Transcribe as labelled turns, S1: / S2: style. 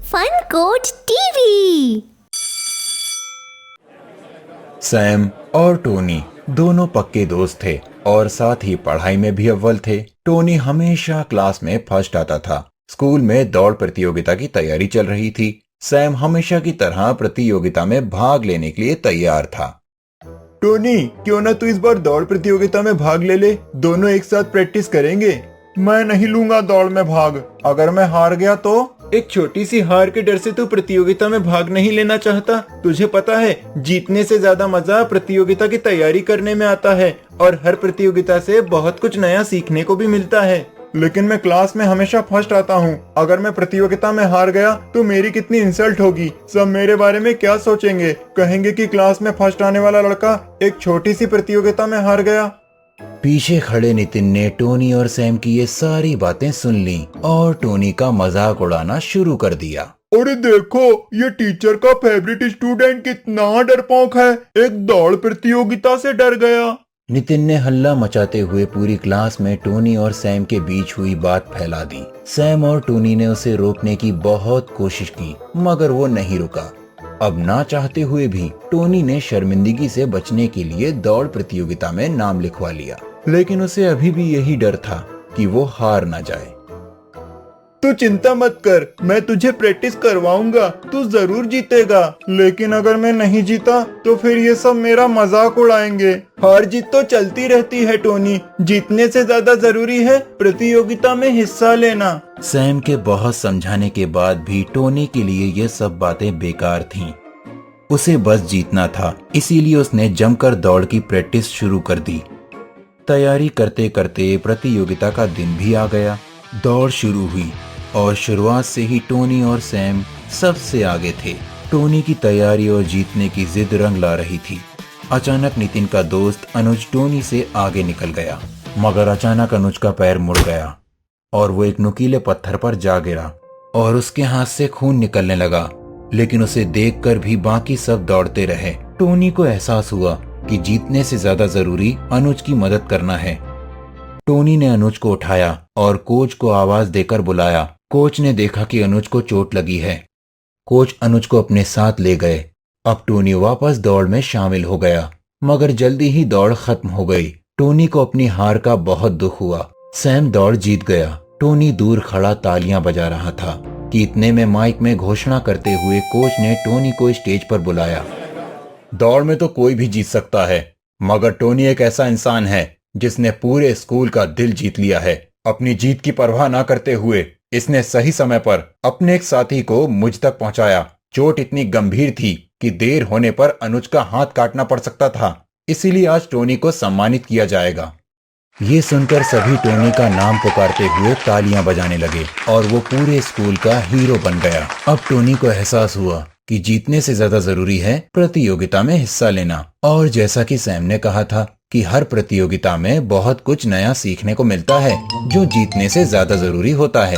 S1: Fun code TV.
S2: Sam और Tony दोनों पक्के दोस्त थे और साथ ही पढ़ाई में भी अव्वल थे। टोनी हमेशा क्लास में फर्स्ट आता था। स्कूल में दौड़ प्रतियोगिता की तैयारी चल रही थी। सैम हमेशा की तरह प्रतियोगिता में भाग लेने के लिए तैयार था। टोनी, क्यों ना तू इस बार दौड़ प्रतियोगिता में भाग ले। दोनों एक साथ प्रैक्टिस करेंगे। मैं नहीं लूंगा दौड़ में भाग। अगर मैं हार गया तो? एक छोटी सी हार के डर से तू प्रतियोगिता में भाग नहीं लेना चाहता। तुझे पता है, जीतने से ज्यादा मजा प्रतियोगिता की तैयारी करने में आता है और हर प्रतियोगिता से बहुत कुछ नया सीखने को भी मिलता है। लेकिन मैं क्लास में हमेशा फर्स्ट आता हूँ। अगर मैं प्रतियोगिता में हार गया तो मेरी कितनी इंसल्ट होगी। सब मेरे बारे में क्या सोचेंगे? कहेंगे कि क्लास में फर्स्ट आने वाला लड़का एक छोटी सी प्रतियोगिता में हार गया। पीछे खड़े नितिन ने टोनी और सैम की ये सारी बातें सुन ली और टोनी का मजाक उड़ाना शुरू कर दिया। अरे देखो, ये टीचर का फेवरेट स्टूडेंट कितना डरपोक है, एक दौड़ प्रतियोगिता से डर गया। नितिन ने हल्ला मचाते हुए पूरी क्लास में टोनी और सैम के बीच हुई बात फैला दी। सैम और टोनी ने उसे रोकने की बहुत कोशिश की, मगर वो नहीं रुका। अब ना चाहते हुए भी टोनी ने शर्मिंदगी से बचने के लिए दौड़ प्रतियोगिता में नाम लिखवा लिया। लेकिन उसे अभी भी यही डर था कि वो हार ना जाए। तू चिंता मत कर, मैं तुझे प्रैक्टिस करवाऊंगा, तू जरूर जीतेगा। लेकिन अगर मैं नहीं जीता तो फिर ये सब मेरा मजाक उड़ाएंगे। हार जीत तो चलती रहती है टोनी, जीतने से ज्यादा जरूरी है प्रतियोगिता में हिस्सा लेना। सैम के बहुत समझाने के बाद भी टोनी के लिए ये सब बातें बेकार थीं। उसे बस जीतना था, इसीलिए उसने जमकर दौड़ की प्रैक्टिस शुरू कर दी। तैयारी करते करते प्रतियोगिता का दिन भी आ गया। दौड़ शुरू हुई और शुरुआत से ही टोनी और सैम सबसे आगे थे। टोनी की तैयारी और जीतने की जिद रंग ला रही थी। अचानक नितिन का दोस्त अनुज टोनी से आगे निकल गया, मगर अचानक अनुज का पैर मुड़ गया और वो एक नुकीले पत्थर पर जा गिरा और उसके हाथ से खून निकलने लगा। लेकिन उसे देखकर भी बाकी सब दौड़ते रहे। टोनी को एहसास हुआ कि जीतने से ज्यादा जरूरी अनुज की मदद करना है। टोनी ने अनुज को उठाया और कोच को आवाज देकर बुलाया। कोच ने देखा कि अनुज को चोट लगी है। कोच अनुज को अपने साथ ले गए। अब टोनी वापस दौड़ में शामिल हो गया, मगर जल्दी ही दौड़ खत्म हो गई। टोनी को अपनी हार का बहुत दुख हुआ। सैम दौड़ जीत गया। टोनी दूर खड़ा तालियां बजा रहा था कि इतने में माइक में घोषणा करते हुए कोच ने टोनी को स्टेज पर बुलाया। दौड़ में तो कोई भी जीत सकता है, मगर टोनी एक ऐसा इंसान है जिसने पूरे स्कूल का दिल जीत लिया है। अपनी जीत की परवाह ना करते हुए इसने सही समय पर अपने एक साथी को मुझ तक पहुंचाया। चोट इतनी गंभीर थी कि देर होने पर अनुज का हाथ काटना पड़ सकता था। इसीलिए आज टोनी को सम्मानित किया जाएगा। ये सुनकर सभी टोनी का नाम पुकारते हुए तालियां बजाने लगे और वो पूरे स्कूल का हीरो बन गया। अब टोनी को एहसास हुआ कि जीतने से ज्यादा जरूरी है प्रतियोगिता में हिस्सा लेना। और जैसा कि सैम ने कहा था कि हर प्रतियोगिता में बहुत कुछ नया सीखने को मिलता है, जो जीतने से ज्यादा जरूरी होता है।